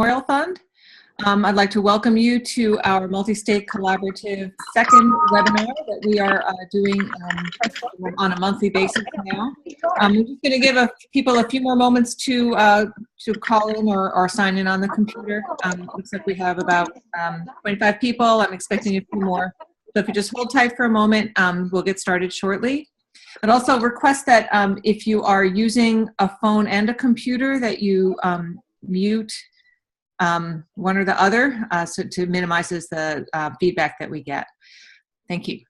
Memorial Fund. I'd like to welcome you to our multi-state collaborative second webinar that we are doing on a monthly basis now. We're just going to give people a few more moments to call in or sign in on the computer. Looks like we have about 25 people. I'm expecting a few more. So if you just hold tight for a moment, we'll get started shortly. I'd also request that if you are using a phone and a computer that you mute one or the other, so to minimizes the feedback that we get. Thank you.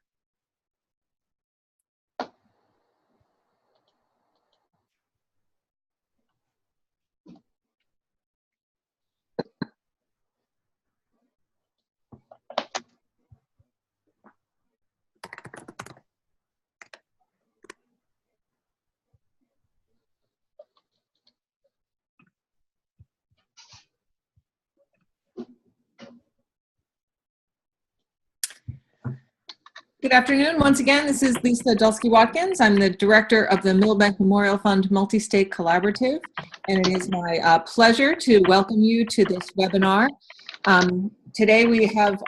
Good afternoon. Once again, this is Lisa Dulski-Watkins. I'm the director of the Milbank Memorial Fund Multi-State Collaborative, and it is my pleasure to welcome you to this webinar. Today we have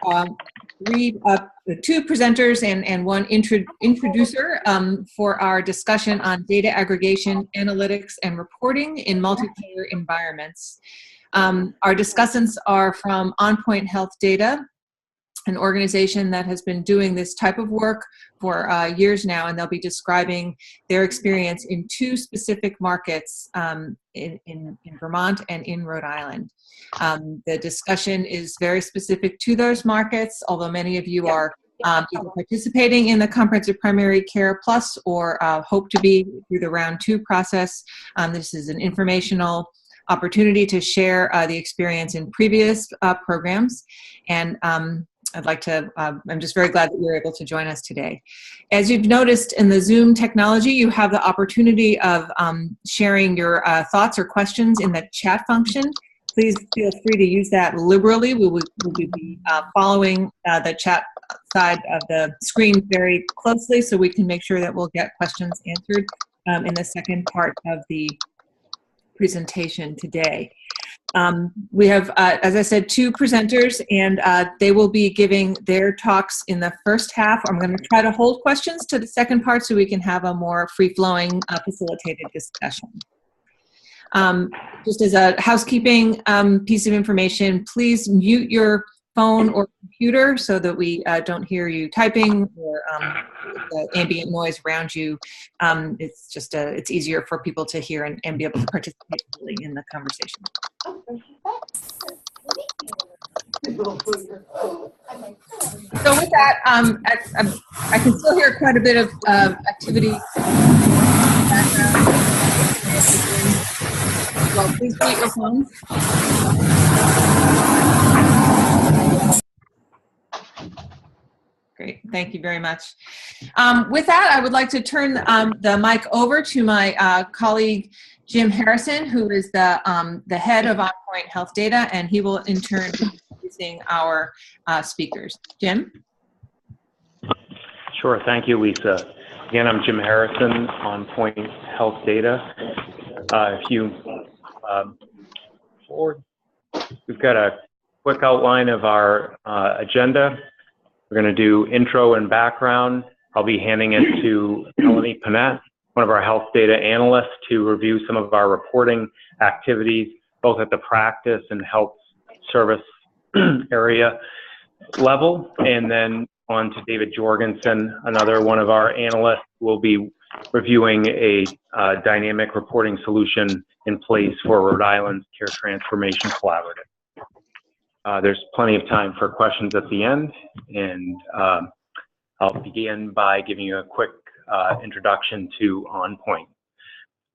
two presenters and one introducer for our discussion on data aggregation, analytics, and reporting in multiplayer environments. Our discussants are from Onpoint Health Data, an organization that has been doing this type of work for years now, and they'll be describing their experience in two specific markets in Vermont and in Rhode Island. The discussion is very specific to those markets, although many of you are either participating in the Comprehensive Primary Care Plus or hope to be through the round 2 process. This is an informational opportunity to share the experience in previous programs, and I'm just very glad that you're able to join us today. As you've noticed in the Zoom technology, you have the opportunity of sharing your thoughts or questions in the chat function. Please feel free to use that liberally. We will be following the chat side of the screen very closely so we can make sure that we'll get questions answered in the second part of the presentation today. We have, as I said, two presenters, and they will be giving their talks in the first half. I'm going to try to hold questions to the second part so we can have a more free-flowing, facilitated discussion. Just as a housekeeping piece of information, please mute your phone or computer so that we don't hear you typing or the ambient noise around you. It's just it's easier for people to hear and be able to participate fully in the conversation. So with that, I can still hear quite a bit of activity in the background. Well, please mute your phones. Great, thank you very much. With that, I would like to turn the mic over to my colleague, Jim Harrison, who is the head of Onpoint Health Data, and he will in turn be introducing our speakers. Jim? Sure, thank you, Lisa. Again, I'm Jim Harrison, Onpoint Health Data. If you forward, we've got a quick outline of our agenda. We're going to do intro and background. I'll be handing it to Melanie Panett, one of our health data analysts, to review some of our reporting activities, both at the practice and health service area level. And then on to David Jorgensen, another one of our analysts, who will be reviewing a dynamic reporting solution in place for Rhode Island's Care Transformation Collaborative. There's plenty of time for questions at the end, and I'll begin by giving you a quick introduction to Onpoint.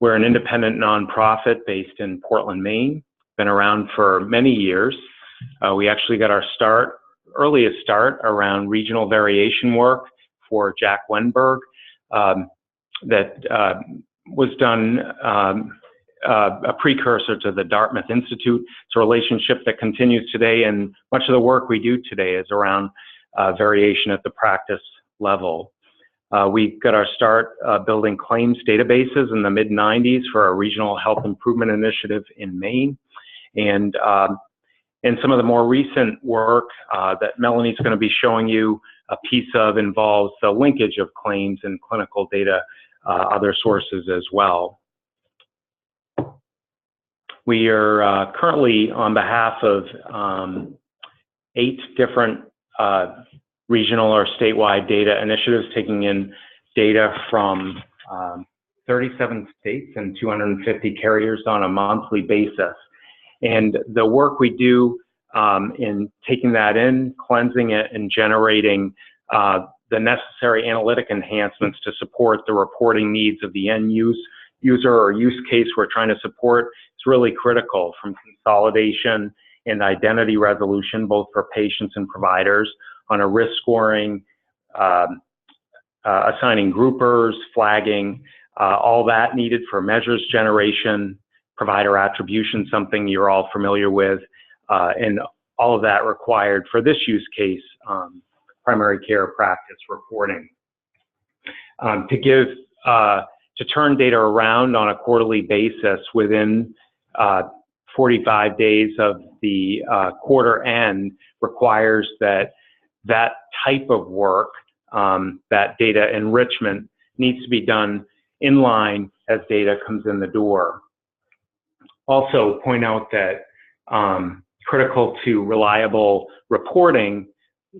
We're an independent nonprofit based in Portland, Maine. Been around for many years. We actually got our earliest start around regional variation work for Jack Wenberg that was done a precursor to the Dartmouth Institute. It's a relationship that continues today, and much of the work we do today is around variation at the practice level. We got our start building claims databases in the mid-90s for a regional health improvement initiative in Maine, and And some of the more recent work that Melanie's going to be showing you a piece of involves the linkage of claims and clinical data, other sources as well. We are currently on behalf of 8 different regional or statewide data initiatives, taking in data from 37 states and 250 carriers on a monthly basis. And the work we do in taking that in, cleansing it, and generating the necessary analytic enhancements to support the reporting needs of the end user or use case we're trying to support is really critical, from consolidation and identity resolution, both for patients and providers, on a risk scoring, assigning groupers, flagging, all that needed for measures generation, provider attribution, something you're all familiar with, and all of that required for this use case, primary care practice reporting. To turn data around on a quarterly basis within 45 days of the quarter end requires that type of work, that data enrichment, needs to be done in line as data comes in the door. Also point out that critical to reliable reporting,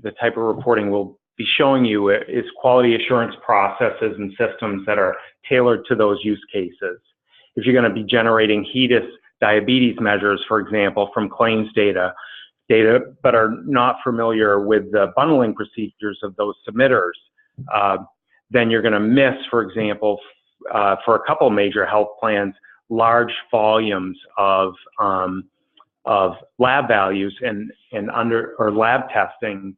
the type of reporting we'll be showing you is quality assurance processes and systems that are tailored to those use cases. If you're going to be generating HEDIS diabetes measures, for example, from claims data, but are not familiar with the bundling procedures of those submitters, then you're going to miss, for example, for a couple major health plans, large volumes of lab values and lab testing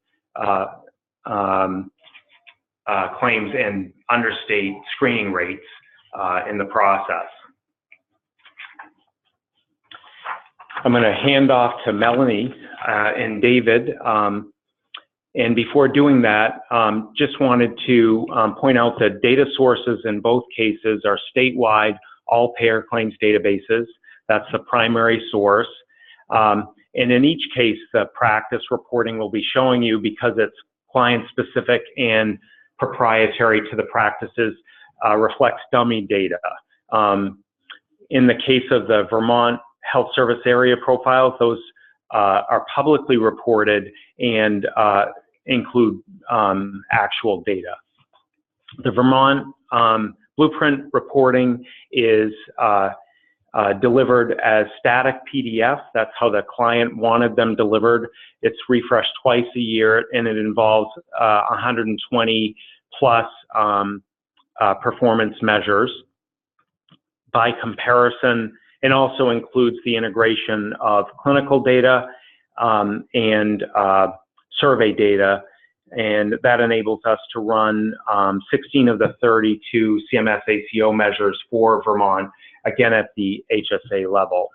claims and understate screening rates in the process. I'm going to hand off to Melanie and David. And before doing that, just wanted to point out that data sources in both cases are statewide all-payer claims databases. That's the primary source. And in each case, the practice reporting will be showing you, because it's client-specific and proprietary to the practices, reflects dummy data. In the case of the Vermont Health Service Area profiles, those are publicly reported and include actual data. The Vermont Blueprint reporting is delivered as static PDF. That's how the client wanted them delivered. It's refreshed twice a year, and it involves 120 plus performance measures. By comparison, and also includes the integration of clinical data and survey data, and that enables us to run 16 of the 32 CMS ACO measures for Vermont, again at the HSA level.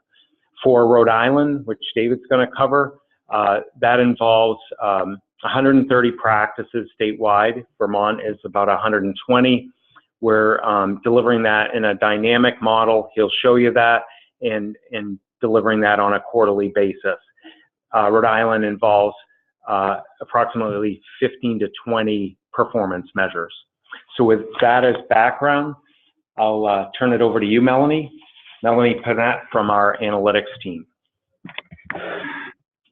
For Rhode Island, which David's going to cover, that involves 130 practices statewide. Vermont is about 120. We're delivering that in a dynamic model. He'll show you that, and delivering that on a quarterly basis. Rhode Island involves approximately 15 to 20 performance measures. So with that as background, I'll turn it over to you, Melanie. Melanie Panett from our analytics team.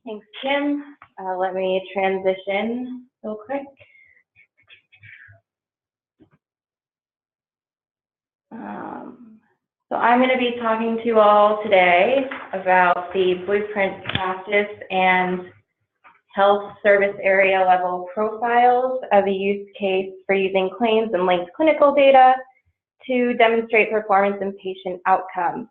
Thanks, Tim. Let me transition real quick. So I'm going to be talking to you all today about the Blueprint practice and health service area level profiles as a use case for using claims and linked clinical data to demonstrate performance and patient outcomes.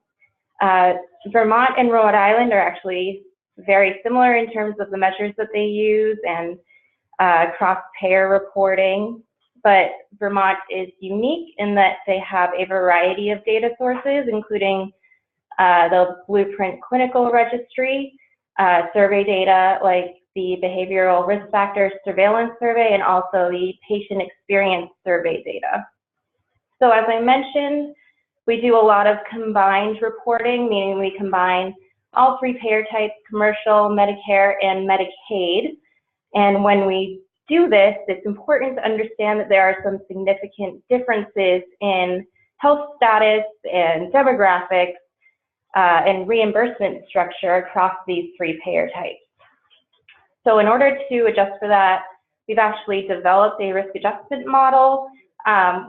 Vermont and Rhode Island are actually very similar in terms of the measures that they use and cross-payer reporting, but Vermont is unique in that they have a variety of data sources, including the Blueprint Clinical Registry, survey data like the Behavioral Risk Factors Surveillance Survey, and also the Patient Experience Survey data. So as I mentioned, we do a lot of combined reporting, meaning we combine all three payer types, commercial, Medicare, and Medicaid. And when we do this, it's important to understand that there are some significant differences in health status and demographics and reimbursement structure across these three payer types. So in order to adjust for that, we've actually developed a risk adjustment model,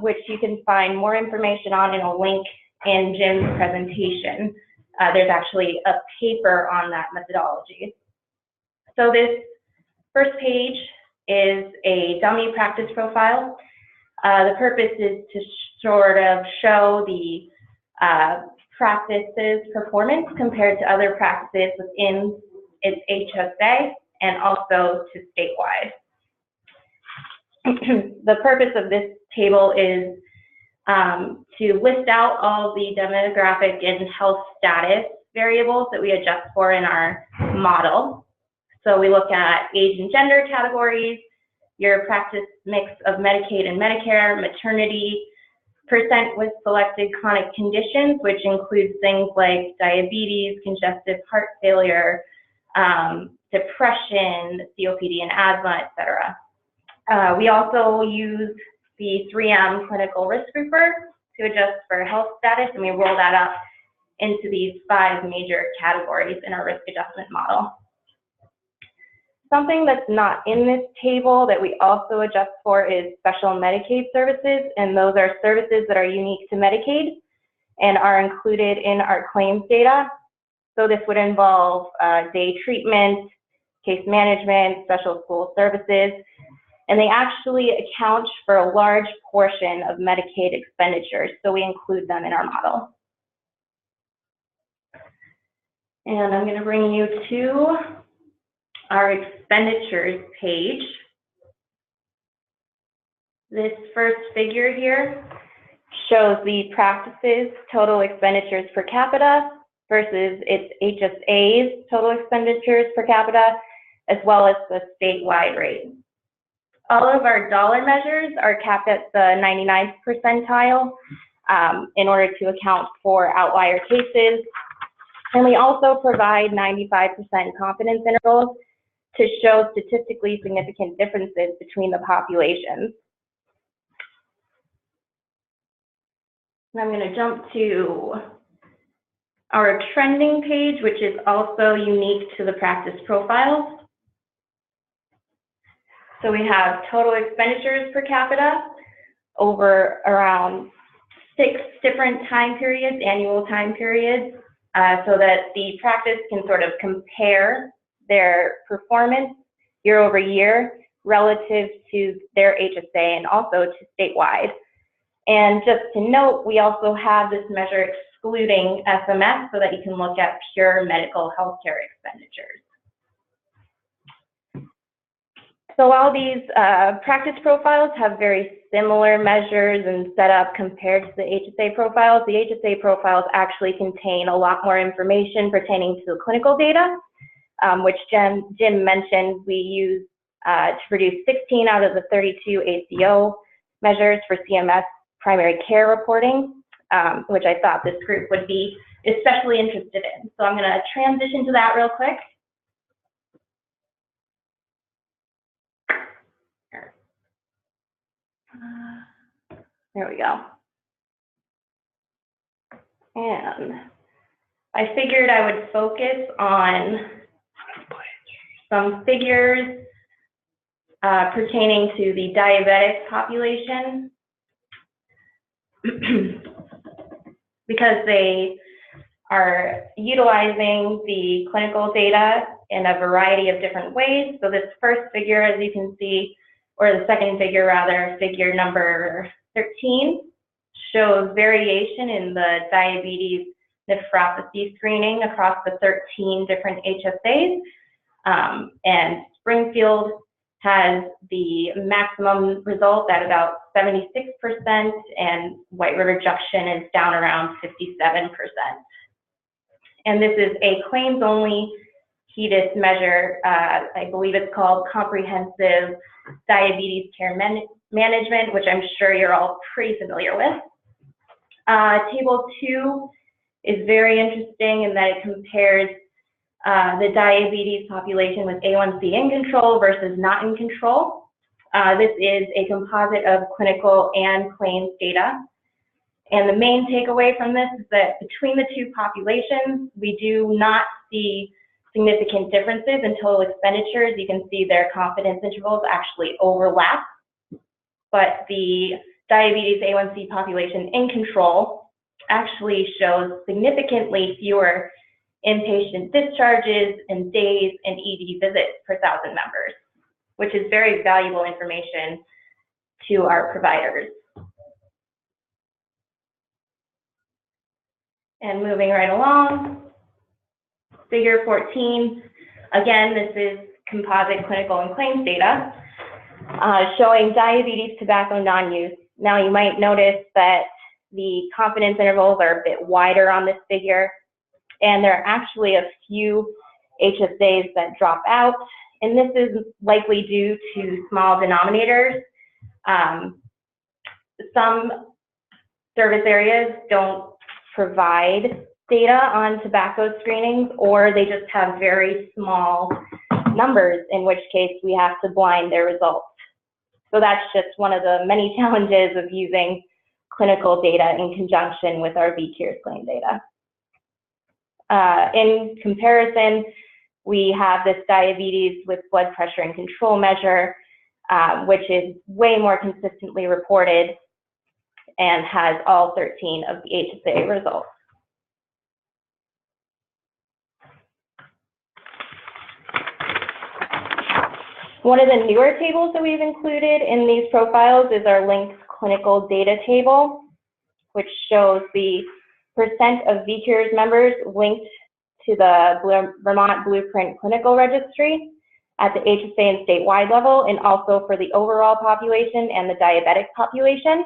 which you can find more information on in a link in Jim's presentation. There's actually a paper on that methodology. So this first page is a dummy practice profile. The purpose is to sort of show the practice's performance compared to other practices within its HSA and also to statewide. The purpose of this table is to list out all the demographic and health status variables that we adjust for in our model. So we look at age and gender categories, your practice mix of Medicaid and Medicare, maternity, percent with selected chronic conditions, which includes things like diabetes, congestive heart failure, depression, COPD and asthma, etc. We also use the 3M clinical risk grouper to adjust for health status, and we roll that up into these 5 major categories in our risk adjustment model. Something that's not in this table that we also adjust for is special Medicaid services, and those are services that are unique to Medicaid and are included in our claims data. So this would involve day treatment, case management, special school services, and they actually account for a large portion of Medicaid expenditures, so we include them in our model. And I'm going to bring you to our expenditures page. This first figure here shows the practice's total expenditures per capita versus its HSA's total expenditures per capita, as well as the statewide rate. All of our dollar measures are capped at the 99th percentile in order to account for outlier cases. And we also provide 95% confidence intervals to show statistically significant differences between the populations. And I'm going to jump to our trending page, which is also unique to the practice profiles. So we have total expenditures per capita over around 6 different time periods, annual time periods, so that the practice can sort of compare their performance year over year relative to their HSA and also to statewide. And just to note, we also have this measure excluding SMS so that you can look at pure medical healthcare expenditures. So while these practice profiles have very similar measures and setup compared to the HSA profiles, the HSA profiles actually contain a lot more information pertaining to the clinical data, which Jim mentioned we use to produce 16 out of the 32 ACO measures for CMS primary care reporting, which I thought this group would be especially interested in. So I'm going to transition to that real quick. There we go. And I figured I would focus on some figures pertaining to the diabetic population because they are utilizing the clinical data in a variety of different ways. So this first figure, as you can see, or the second figure rather, figure number 13, shows variation in the diabetes nephropathy screening across the 13 different HSAs. And Springfield has the maximum result at about 76%, and White River Junction is down around 57%. And this is a claims-only HEDIS measure. I believe it's called Comprehensive Diabetes Care Management, which I'm sure you're all pretty familiar with. Table 2 is very interesting in that it compares the diabetes population with A1C in control versus not in control. This is a composite of clinical and claims data. And the main takeaway from this is that between the two populations, we do not see significant differences in total expenditures. You can see their confidence intervals actually overlap, but the diabetes A1C population in control actually shows significantly fewer inpatient discharges and days and ED visits per 1,000 members, which is very valuable information to our providers. And moving right along, figure 14, again, this is composite clinical and claims data showing diabetes, tobacco, non-use. Now you might notice that the confidence intervals are a bit wider on this figure, and there are actually a few HSAs that drop out, and this is likely due to small denominators. Some service areas don't provide data on tobacco screenings, or they just have very small numbers, in which case we have to blind their results. So that's just one of the many challenges of using clinical data in conjunction with our VCures claim data. In comparison, we have this diabetes with blood pressure and control measure, which is way more consistently reported and has all 13 of the HSA results. One of the newer tables that we've included in these profiles is our linked clinical data table, which shows the percent of VCures members linked to the Vermont Blueprint Clinical Registry at the HSA and statewide level, and also for the overall population and the diabetic population.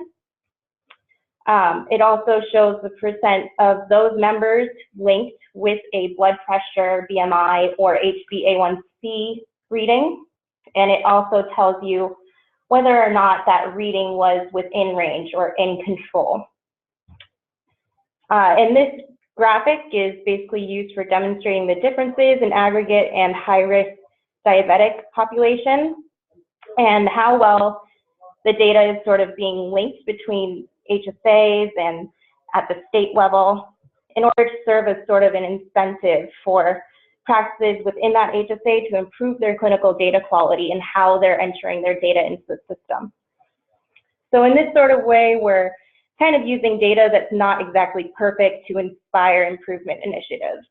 It also shows the percent of those members linked with a blood pressure, BMI, or HbA1c reading, and it also tells you whether or not that reading was within range or in control. And this graphic is basically used for demonstrating the differences in aggregate and high-risk diabetic population, and how well the data is sort of being linked between HSAs and at the state level in order to serve as sort of an incentive for practices within that HSA to improve their clinical data quality and how they're entering their data into the system. So in this sort of way, we're kind of using data that's not exactly perfect to inspire improvement initiatives.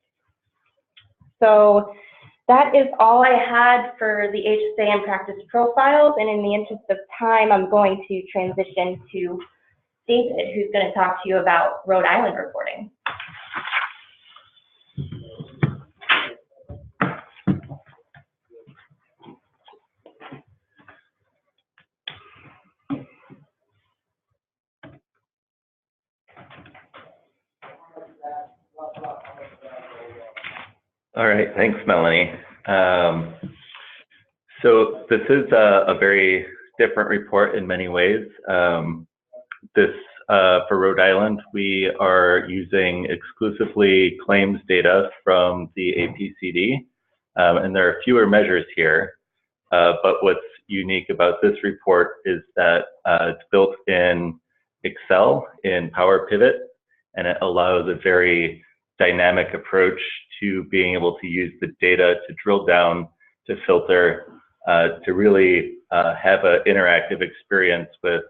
So that is all I had for the HSA and practice profiles, and in the interest of time, I'm going to transition to David, who's going to talk to you about Rhode Island reporting. All right, thanks, Melanie. So this is a very different report in many ways. For Rhode Island, we are using exclusively claims data from the APCD, and there are fewer measures here. But what's unique about this report is that it's built in Excel in Power Pivot, and it allows a very dynamic approach to being able to use the data to drill down, to filter, to really have an interactive experience with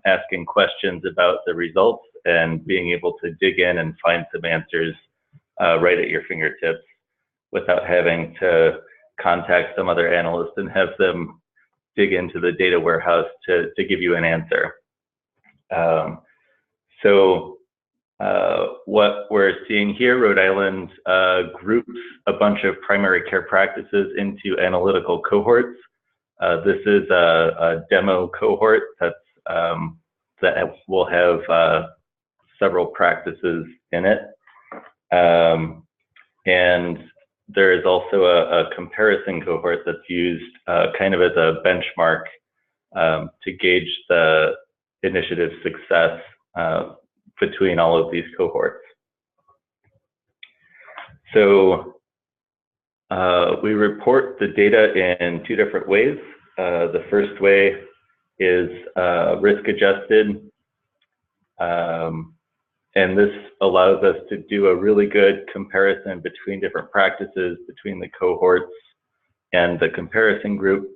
asking questions about the results and being able to dig in and find some answers right at your fingertips without having to contact some other analyst and have them dig into the data warehouse to give you an answer. What we're seeing here, Rhode Island groups a bunch of primary care practices into analytical cohorts. This is a demo cohort that will have several practices in it. And there is also a comparison cohort that's used kind of as a benchmark to gauge the initiative success between all of these cohorts. So we report the data in two different ways. The first way is risk-adjusted, and this allows us to do a really good comparison between different practices, between the cohorts and the comparison group.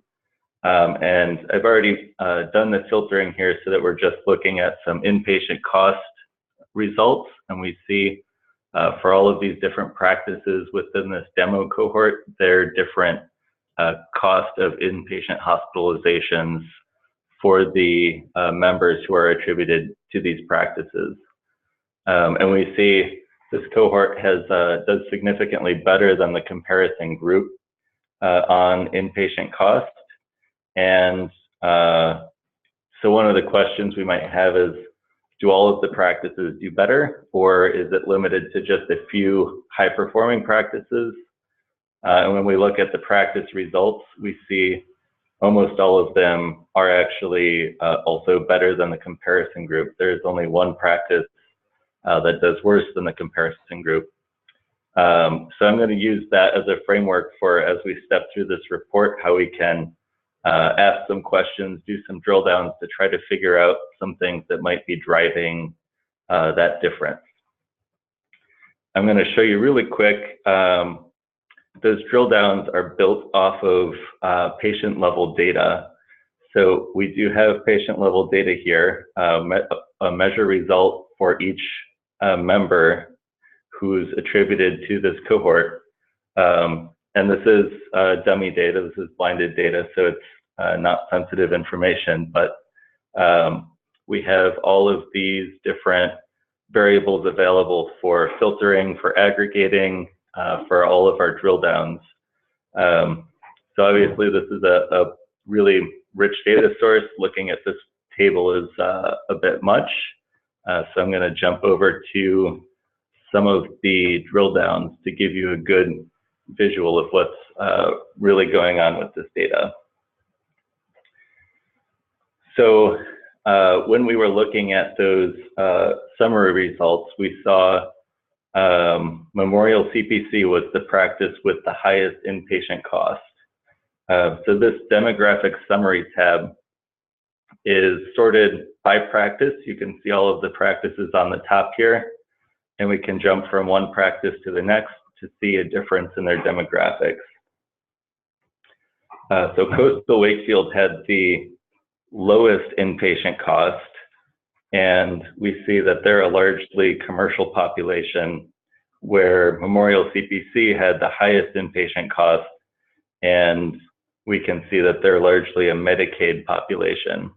And I've already done the filtering here so that we're just looking at some inpatient cost results, and we see for all of these different practices within this demo cohort, their different cost of inpatient hospitalizations for the members who are attributed to these practices. And we see this cohort does significantly better than the comparison group on inpatient cost. And so one of the questions we might have is, do all of the practices do better, or is it limited to just a few high-performing practices? And when we look at the practice results, we see almost all of them are actually also better than the comparison group. There's only one practice that does worse than the comparison group. So I'm going to use that as a framework for, as we step through this report, how we can ask some questions, do some drill downs to try to figure out some things that might be driving that difference. I'm going to show you really quick. Those drill downs are built off of patient level data. So we do have patient level data here, a measure result for each member who's attributed to this cohort. And this is dummy data, this is blinded data, so it's not sensitive information, but we have all of these different variables available for filtering, for aggregating, for all of our drill downs. So obviously this is a really rich data source. Looking at this table is a bit much. So I'm going to jump over to some of the drill downs to give you a good visual of what's really going on with this data. So when we were looking at those summary results, we saw Memorial CPC was the practice with the highest inpatient cost. So this demographic summary tab is sorted by practice. You can see all of the practices on the top here, and we can jump from one practice to the next to see a difference in their demographics. So Coastal Wakefield had the lowest inpatient cost, and we see that they're a largely commercial population, where Memorial CPC had the highest inpatient cost, and we can see that they're largely a Medicaid population.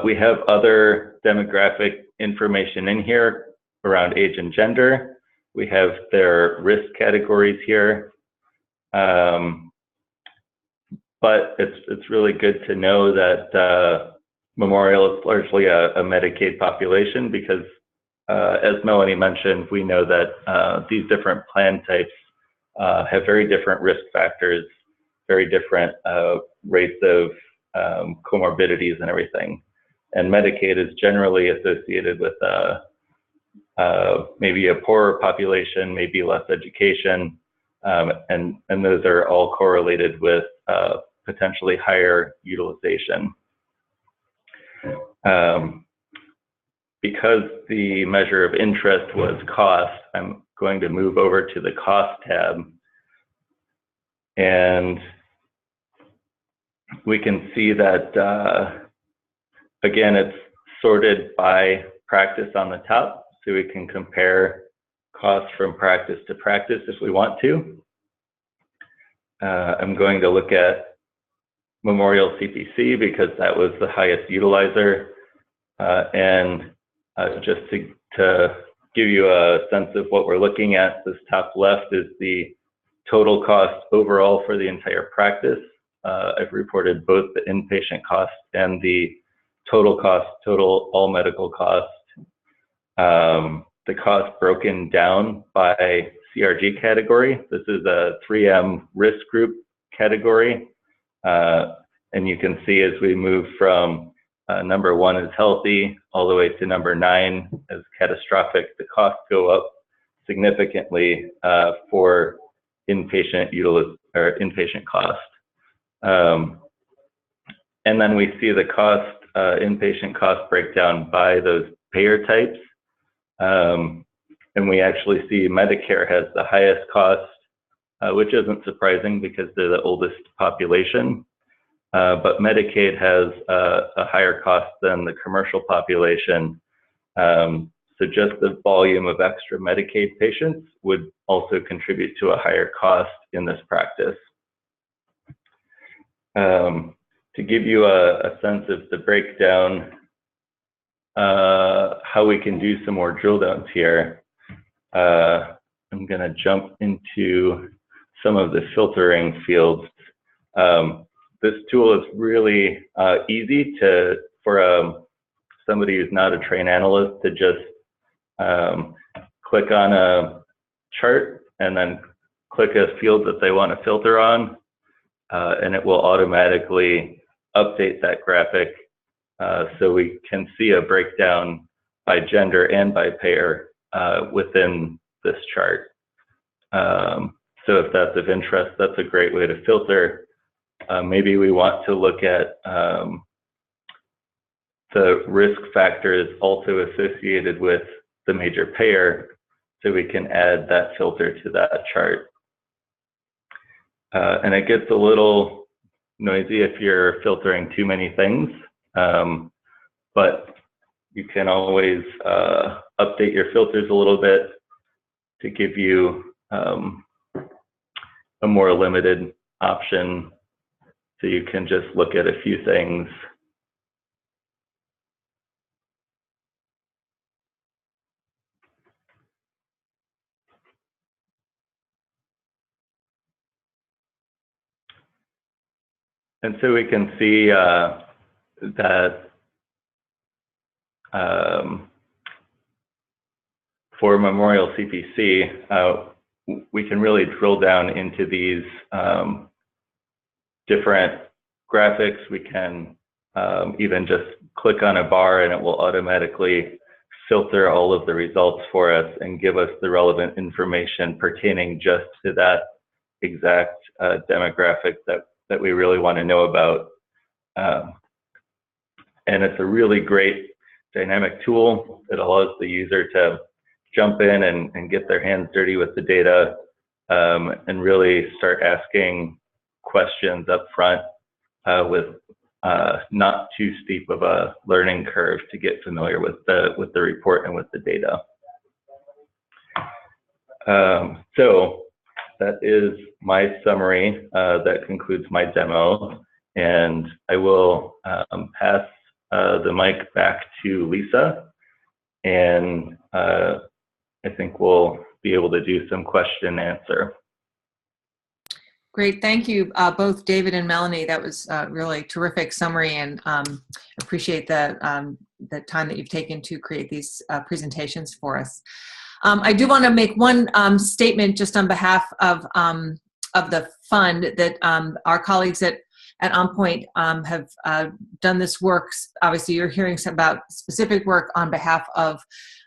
We have other demographic information in here around age and gender. We have their risk categories here. But it's really good to know that Memorial is largely a Medicaid population, because as Melanie mentioned, we know that these different plan types have very different risk factors, very different rates of comorbidities and everything. And Medicaid is generally associated with maybe a poorer population, maybe less education, and those are all correlated with potentially higher utilization. Because the measure of interest was cost, I'm going to move over to the cost tab, and we can see that again, it's sorted by practice on the top, so we can compare costs from practice to practice if we want to. I'm going to look at Memorial CPC because that was the highest utilizer, and just to give you a sense of what we're looking at, this top left is the total cost overall for the entire practice. I've reported both the inpatient cost and the total cost, total all medical cost. The cost broken down by CRG category. This is a 3M risk group category. And you can see as we move from number 1 is healthy all the way to number 9 as catastrophic, the costs go up significantly for inpatient inpatient cost. And then we see the cost, inpatient cost breakdown by those payer types. And we actually see Medicare has the highest cost, which isn't surprising because they're the oldest population. But Medicaid has a higher cost than the commercial population. So just the volume of extra Medicaid patients would also contribute to a higher cost in this practice. To give you a sense of the breakdown, how we can do some more drill downs here, I'm going to jump into some of the filtering fields. This tool is really easy for somebody who's not a trained analyst to just click on a chart and then click a field that they want to filter on, and it will automatically update that graphic so we can see a breakdown by gender and by payer within this chart. So if that's of interest, that's a great way to filter. Maybe we want to look at the risk factors also associated with the major payer, so we can add that filter to that chart. And it gets a little noisy if you're filtering too many things, but you can always update your filters a little bit to give you a more limited option, so you can just look at a few things. And so we can see that for Memorial CPC, we can really drill down into these different graphics. We can even just click on a bar and it will automatically filter all of the results for us and give us the relevant information pertaining just to that exact demographic that we really want to know about. And it's a really great dynamic tool. It allows the user to jump in and get their hands dirty with the data and really start asking questions up front with not too steep of a learning curve to get familiar with the report and with the data. So that is my summary. That concludes my demo, and I will pass the mic back to Lisa, and I think we'll be able to do some question and answer. Great, thank you, both David and Melanie. That was a really terrific summary, and appreciate the time that you've taken to create these presentations for us. I do want to make one statement just on behalf of the fund that our colleagues at Onpoint have done this work. Obviously, you're hearing some about specific work on behalf of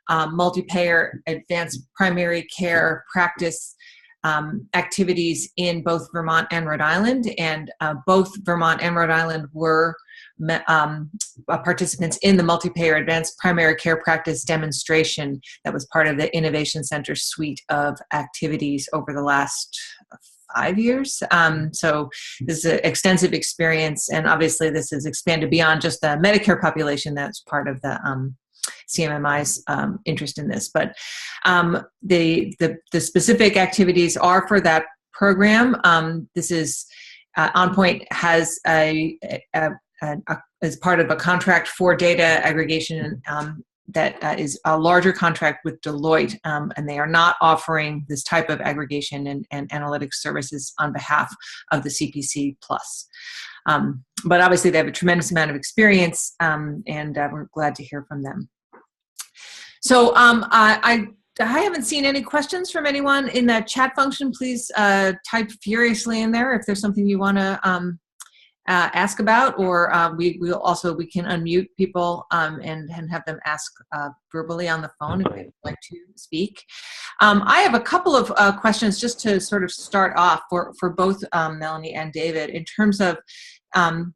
multi-payer advanced primary care practice activities in both Vermont and Rhode Island, and both Vermont and Rhode Island were participants in the multi-payer advanced primary care practice demonstration that was part of the Innovation Center suite of activities over the last 5 years. So this is an extensive experience, and obviously this is expanded beyond just the Medicare population. That's part of the CMMI's interest in this, but the specific activities are for that program. This is Onpoint has as part of a contract for data aggregation that is a larger contract with Deloitte, and they are not offering this type of aggregation and analytics services on behalf of the CPC Plus. But obviously they have a tremendous amount of experience, and we're glad to hear from them. So I haven't seen any questions from anyone in the chat function. Please type furiously in there if there's something you want to ask about, or we can unmute people and have them ask verbally on the phone if they'd like to speak. I have a couple of questions just to sort of start off for both Melanie and David in terms of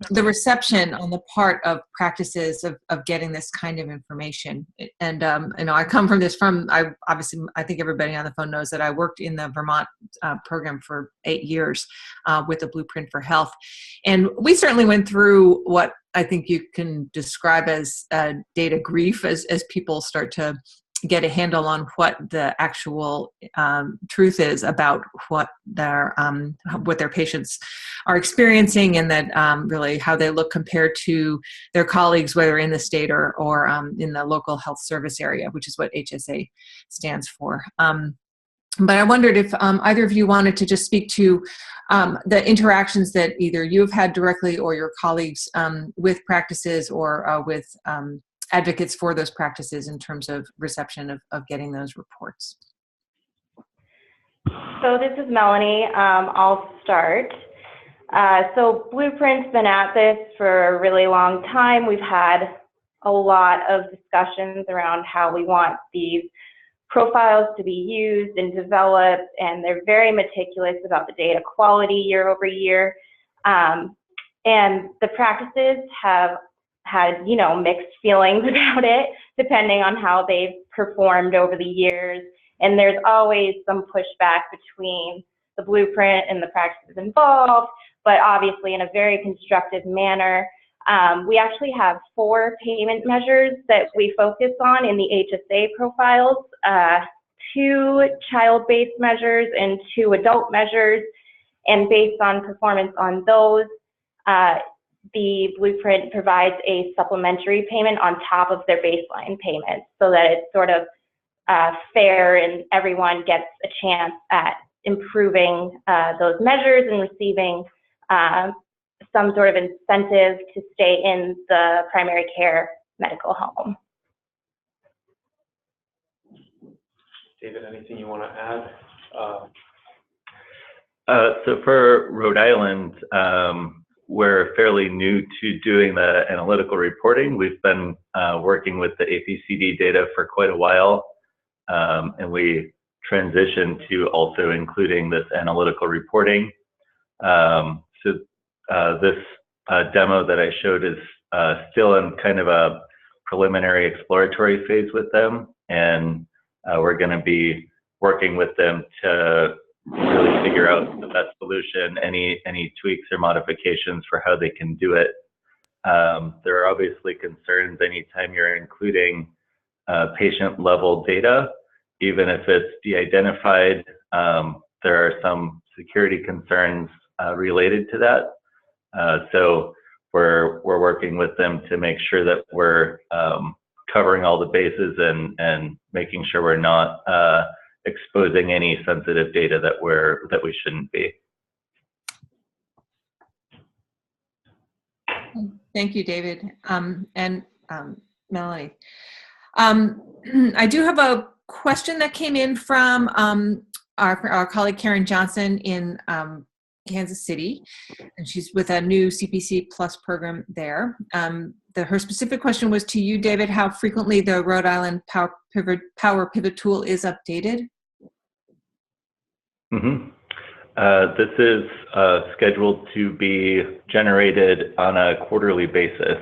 the reception on the part of practices of getting this kind of information. And you know, I come from this I think everybody on the phone knows that I worked in the Vermont program for 8 years with the Blueprint for Health. And we certainly went through what I think you can describe as data grief as people start to get a handle on what the actual truth is about what their patients are experiencing, and that really how they look compared to their colleagues, whether in the state or in the local health service area, which is what HSA stands for. But I wondered if either of you wanted to just speak to the interactions that either you've had directly or your colleagues with practices or with advocates for those practices in terms of reception of getting those reports. So this is Melanie. I'll start. So Blueprint's been at this for a really long time. We've had a lot of discussions around how we want these profiles to be used and developed, and they're very meticulous about the data quality year over year. And the practices have had, you know, mixed feelings about it, depending on how they've performed over the years. And there's always some pushback between the Blueprint and the practices involved, but obviously in a very constructive manner. We actually have 4 payment measures that we focus on in the HSA profiles, 2 child-based measures and 2 adult measures. And based on performance on those, the Blueprint provides a supplementary payment on top of their baseline payment, so that it's sort of fair and everyone gets a chance at improving those measures and receiving some sort of incentive to stay in the primary care medical home. David, anything you want to add? So for Rhode Island, we're fairly new to doing the analytical reporting. We've been working with the APCD data for quite a while, and we transitioned to also including this analytical reporting. This demo that I showed is still in kind of a preliminary exploratory phase with them, and we're going to be working with them to really figure out the best solution, any tweaks or modifications for how they can do it. There are obviously concerns anytime you're including patient level data, even if it's de-identified. There are some security concerns related to that. So we're working with them to make sure that we're covering all the bases and making sure we're not exposing any sensitive data that we shouldn't be. Thank you, David, and Melanie. I do have a question that came in from our colleague Karen Johnson in Kansas City, and she's with a new CPC Plus program there. Her specific question was to you, David, how frequently the Rhode Island Power Pivot tool is updated? This is scheduled to be generated on a quarterly basis.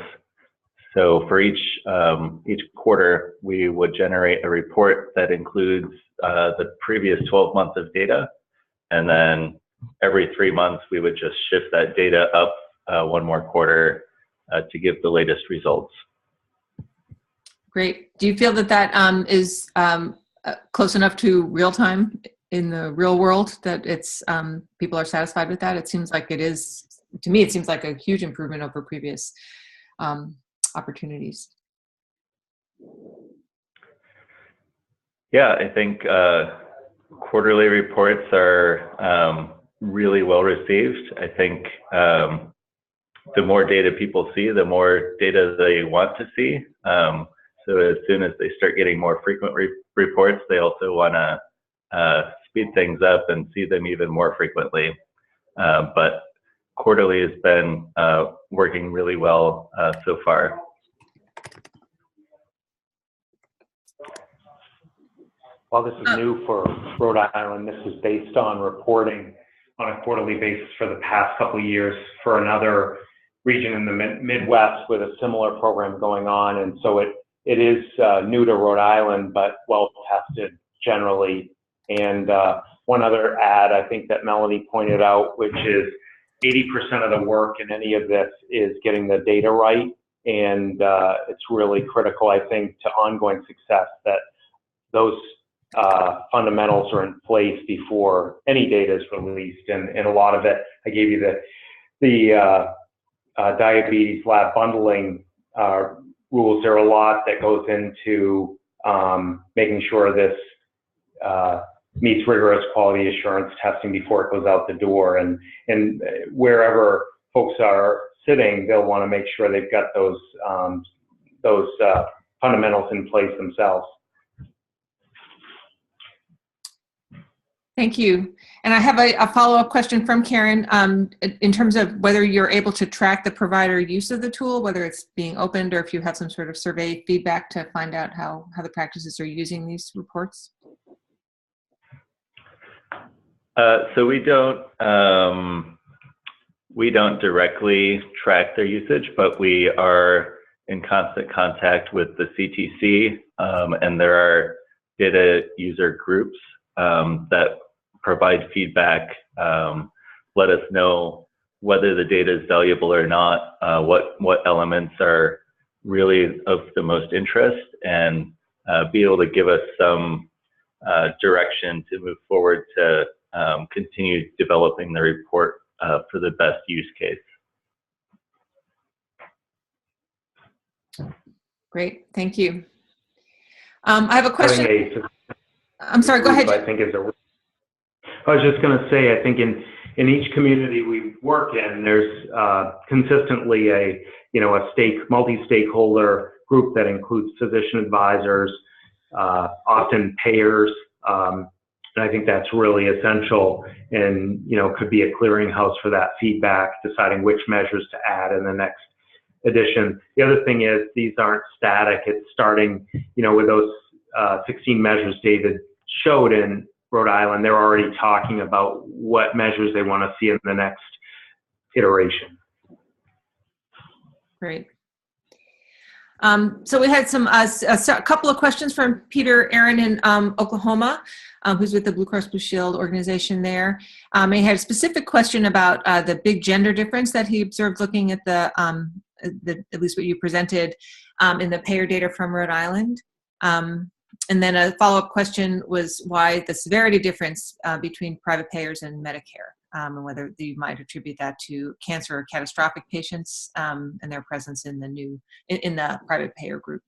So for each quarter, we would generate a report that includes the previous 12 months of data, and then every 3 months we would just shift that data up one more quarter to give the latest results. Great. Do you feel that is close enough to real time in the real world that it's people are satisfied with that? It seems like it is. To me, it seems like a huge improvement over previous opportunities. Yeah, I think quarterly reports are really well received. I think the more data people see, the more data they want to see. So as soon as they start getting more frequent reports, they also want to speed things up and see them even more frequently. But quarterly has been working really well so far. While this is new for Rhode Island, this is based on reporting on a quarterly basis for the past couple of years for another region in the Midwest with a similar program going on. And so it is new to Rhode Island, but well tested generally. And one other add, I think that Melanie pointed out, which is 80% of the work in any of this is getting the data right. And it's really critical, I think, to ongoing success that those fundamentals are in place before any data is released. And a lot of it, I gave you the diabetes lab bundling rules. There are a lot that goes into making sure this meets rigorous quality assurance testing before it goes out the door. And wherever folks are sitting, they'll want to make sure they've got those fundamentals in place themselves. Thank you. And I have a follow-up question from Karen in terms of whether you're able to track the provider use of the tool, whether it's being opened or if you have some sort of survey feedback to find out how the practices are using these reports. So we don't directly track their usage, but we are in constant contact with the CTC, and there are data user groups that provide feedback, let us know whether the data is valuable or not, what elements are really of the most interest, and be able to give us some direction to move forward to continue developing the report for the best use case. Great, thank you. I have a question. I'm sorry, go ahead. I was just going to say, I think in each community we work in, there's consistently a multi-stakeholder group that includes physician advisors, often payers, and I think that's really essential, and could be a clearinghouse for that feedback, deciding which measures to add in the next edition. The other thing is these aren't static. It's starting, with those 16 measures David showed in Rhode Island. They're already talking about what measures they want to see in the next iteration. Great. So we had a couple of questions from Peter Aaron in Oklahoma, who's with the Blue Cross Blue Shield organization there. He had a specific question about the big gender difference that he observed looking at at least what you presented in the payer data from Rhode Island. And then a follow-up question was why the severity difference between private payers and Medicare, and whether you might attribute that to cancer or catastrophic patients and their presence in the private payer group.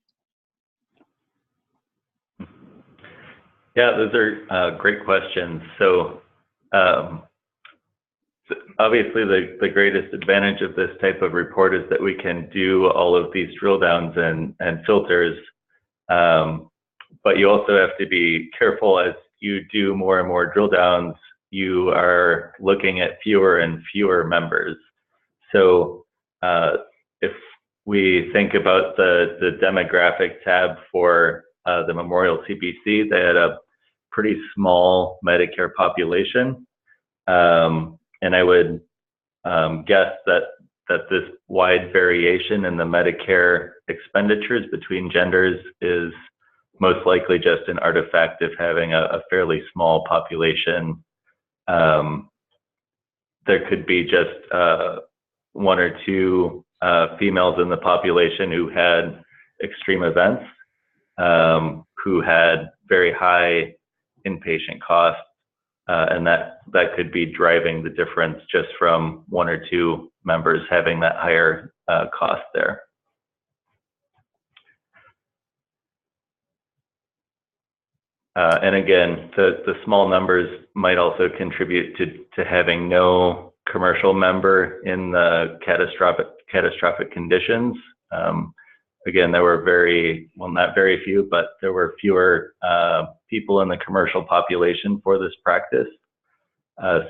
Yeah, those are great questions. So obviously the greatest advantage of this type of report is that we can do all of these drill downs and filters. But you also have to be careful as you do more and more drill downs, you are looking at fewer and fewer members. So if we think about the demographic tab for the Memorial CBC, they had a pretty small Medicare population. And I would guess that this wide variation in the Medicare expenditures between genders is most likely just an artifact of having a fairly small population. There could be just one or two females in the population who had extreme events, who had very high inpatient costs, and that could be driving the difference just from one or two members having that higher cost there. And again, the small numbers might also contribute to having no commercial member in the catastrophic conditions. Again, there were not very few, but there were fewer people in the commercial population for this practice.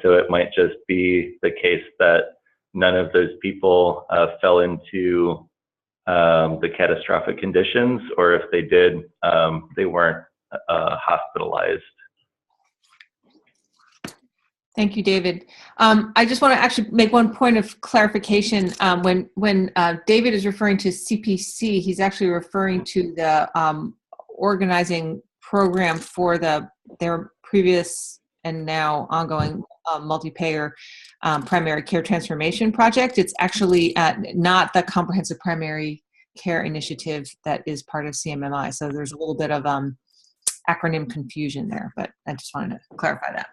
So it might just be the case that none of those people fell into the catastrophic conditions, or if they did, they weren't hospitalized. Thank you, David. I just want to actually make one point of clarification. When David is referring to CPC, he's actually referring to the organizing program for their previous and now ongoing multi-payer primary care transformation project. It's actually not the comprehensive primary care initiative that is part of CMMI. So there's a little bit of acronym confusion there, but I just wanted to clarify that.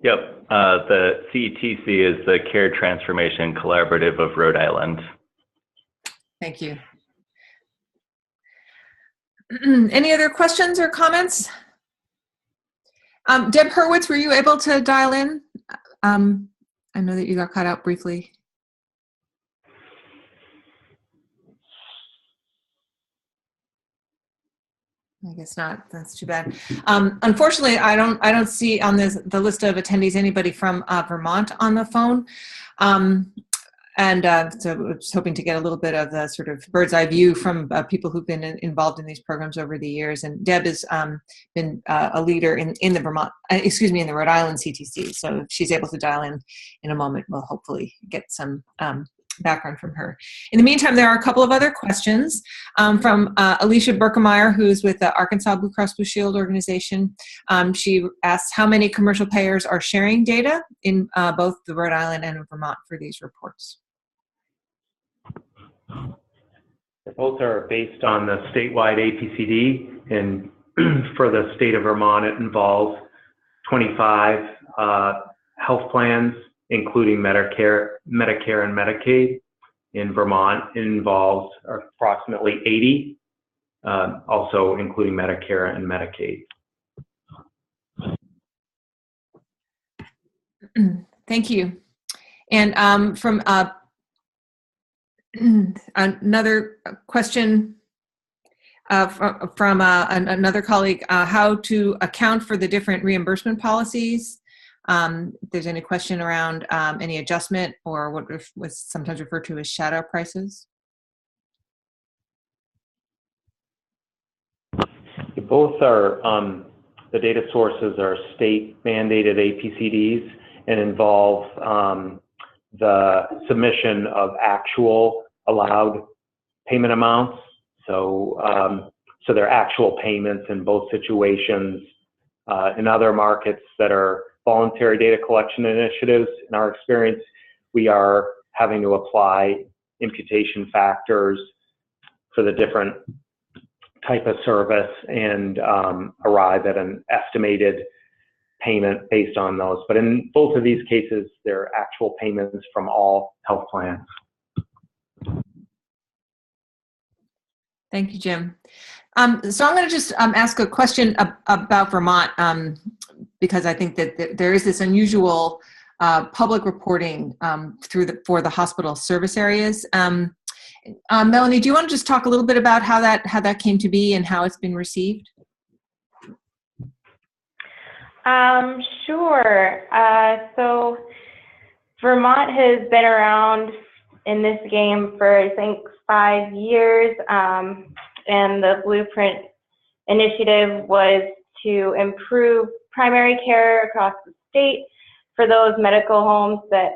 Yep, the CTC is the Care Transformation Collaborative of Rhode Island. Thank you. Any other questions or comments? Deb Hurwitz, were you able to dial in? I know that you got cut out briefly. I guess not. That's too bad. Unfortunately, I don't see on the list of attendees anybody from Vermont on the phone. So I was hoping to get a little bit of the sort of bird's eye view from people who've been involved in these programs over the years. And Deb has been a leader in the Vermont, in the Rhode Island CTC. So if she's able to dial in a moment, we'll hopefully get some background from her. In the meantime, there are a couple of other questions from Alicia Berkemeyer, who's with the Arkansas Blue Cross Blue Shield organization. She asks how many commercial payers are sharing data in both the Rhode Island and Vermont for these reports. Both are based on the statewide APCD, and for the state of Vermont, it involves 25 health plans, including Medicare and Medicaid. In Vermont, it involves approximately 80, also including Medicare and Medicaid. Thank you. And from another question from another colleague, how to account for the different reimbursement policies. If there's any question around any adjustment or what was sometimes referred to as shadow prices. Both are, the data sources are state mandated APCDs and involve the submission of actual allowed payment amounts. So, so they're actual payments in both situations. In other markets that are voluntary data collection initiatives, in our experience, we are having to apply imputation factors for the different type of service and arrive at an estimated payment based on those. But in both of these cases, they're actual payments from all health plans. Thank you, Jim. So I'm going to just ask a question about Vermont because I think that there is this unusual public reporting for the hospital service areas. Melanie, do you want to just talk a little bit about how that came to be and how it's been received? Sure. So Vermont has been around in this game for, I think, 5 years, and the Blueprint initiative was to improve primary care across the state for those medical homes that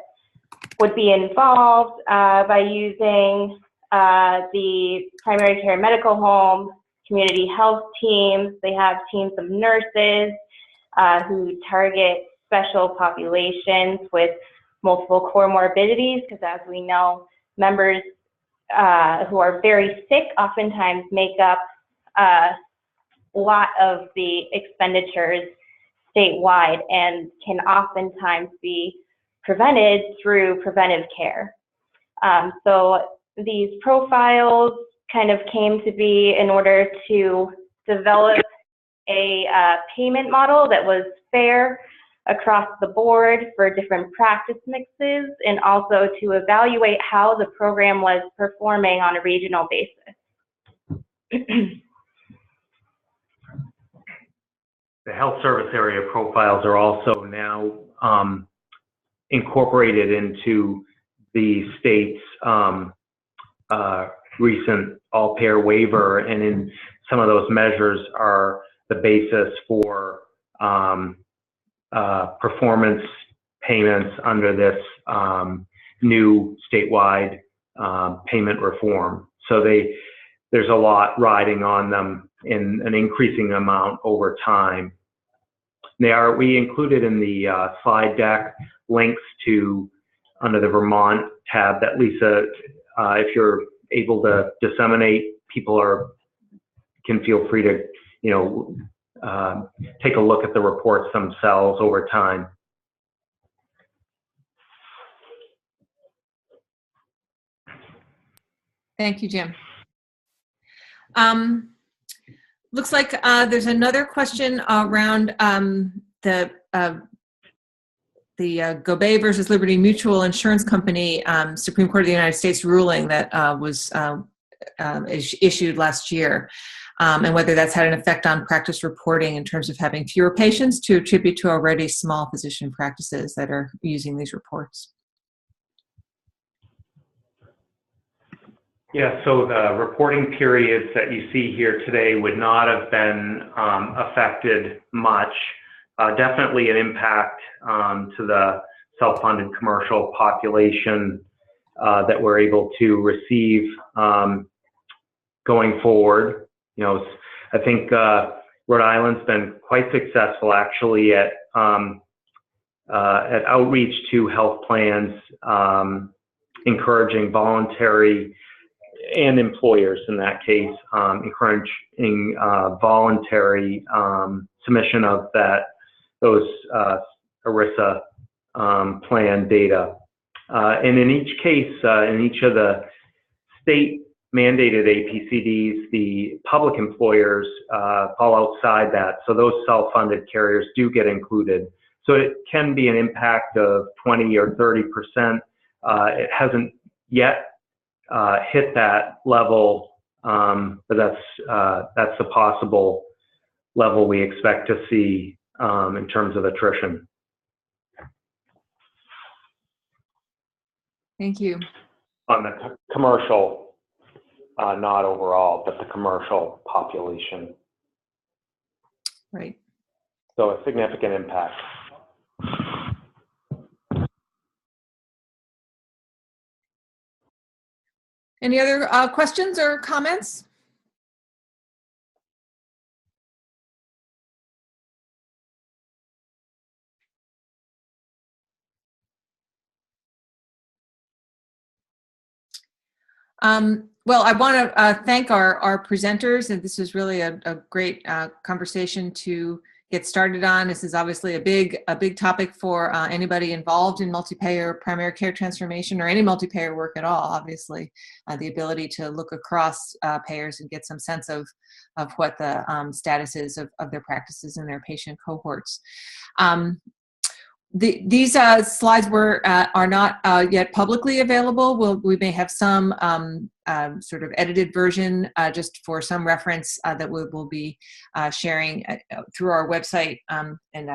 would be involved by using the primary care medical home, community health teams. They have teams of nurses who target special populations with multiple comorbidities, because as we know, members who are very sick oftentimes make up a lot of the expenditures statewide and can oftentimes be prevented through preventive care. So these profiles kind of came to be in order to develop a payment model that was fair across the board for different practice mixes, and also to evaluate how the program was performing on a regional basis. The health service area profiles are also now incorporated into the state's recent all-payer waiver, and in some of those measures are the basis for performance payments under this new statewide payment reform. So there's a lot riding on them in an increasing amount over time. We included in the slide deck links to, under the Vermont tab that Lisa, if you're able to disseminate, people can feel free to, take a look at the reports themselves over time. Thank you, Jim. Looks like there's another question around the Gobey versus Liberty Mutual Insurance Company Supreme Court of the United States ruling that was issued last year, and whether that's had an effect on practice reporting in terms of having fewer patients to attribute to already small physician practices that are using these reports. Yeah, so the reporting periods that you see here today would not have been affected much. Definitely an impact to the self-funded commercial population that we're able to receive going forward. I think Rhode Island's been quite successful actually at outreach to health plans, encouraging voluntary, and employers in that case, encouraging voluntary submission of those ERISA plan data. And in each case, in each of the state mandated APCDs, the public employers fall outside that. So those self-funded carriers do get included. So it can be an impact of 20 or 30%. It hasn't yet hit that level, but that's the possible level we expect to see in terms of attrition. Thank you. On the commercial, not overall, but the commercial population. Right. So a significant impact. Any other questions or comments? Well, I want to thank our presenters, and this was really a great conversation to get started on. This is obviously a big topic for anybody involved in multi-payer primary care transformation or any multi-payer work at all. Obviously, the ability to look across payers and get some sense of what the status is of their practices and their patient cohorts. These slides are not yet publicly available. We may have some sort of edited version just for some reference that we will be sharing through our website. And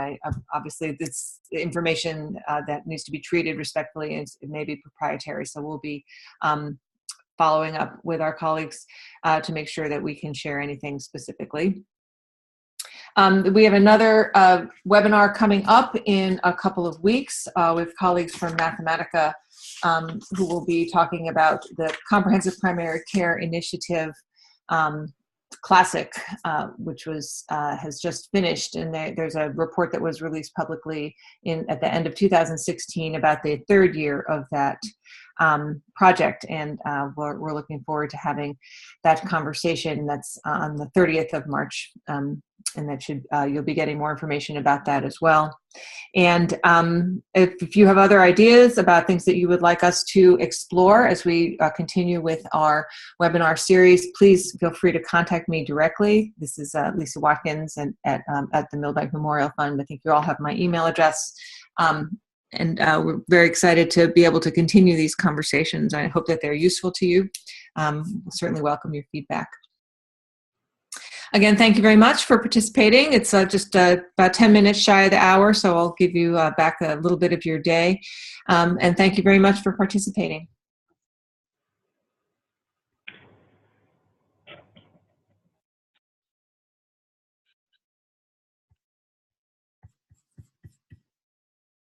obviously this information that needs to be treated respectfully, it may be proprietary. So we'll be following up with our colleagues to make sure that we can share anything specifically. We have another webinar coming up in a couple of weeks with colleagues from Mathematica who will be talking about the Comprehensive Primary Care Initiative Classic, which has just finished, and there's a report that was released publicly at the end of 2016 about the third year of that project, and we're looking forward to having that conversation. That's on the 30th of March. And that you'll be getting more information about that as well. And if you have other ideas about things that you would like us to explore as we continue with our webinar series, please feel free to contact me directly. This is Lisa Watkins and at the Milbank Memorial Fund. I think you all have my email address. And we're very excited to be able to continue these conversations. I hope that they're useful to you. We'll certainly welcome your feedback. Again, thank you very much for participating. It's just about 10 minutes shy of the hour, so I'll give you back a little bit of your day. And thank you very much for participating.